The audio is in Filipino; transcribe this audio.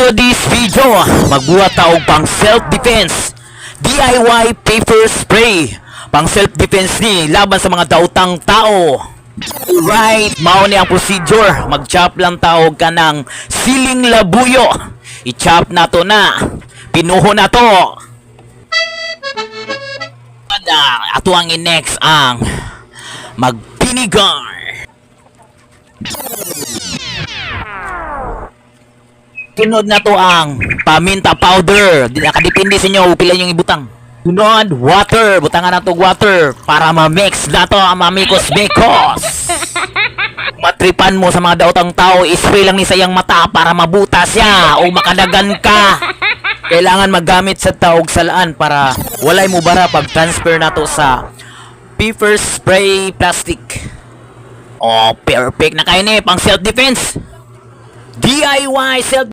to this video, magbuhat ta og pang self-defense DIY paper spray. Pang self-defense ni laban sa mga daotang tao. Right, mao ni ang procedure. Mag-chop lang taog ka ng siling labuyo. I-chop na to na. Pinuho na to. Ato ang next ang mag-vinegar. Sunod na to ang paminta powder. Nakadepende sa inyo pila yung ibutang. Sunod, water. Butangan na to water para ma-mix na to ang mamikos-mikos. Matripan mo sa mga daotang tao, ispray lang ni sayang mata para mabuta siya o makadagan ka. Kailangan magamit sa taog salaan para walay mo bara pag-transfer na to sa paper spray plastic. Oh, perfect na kayo ni pang self-defense. DIY self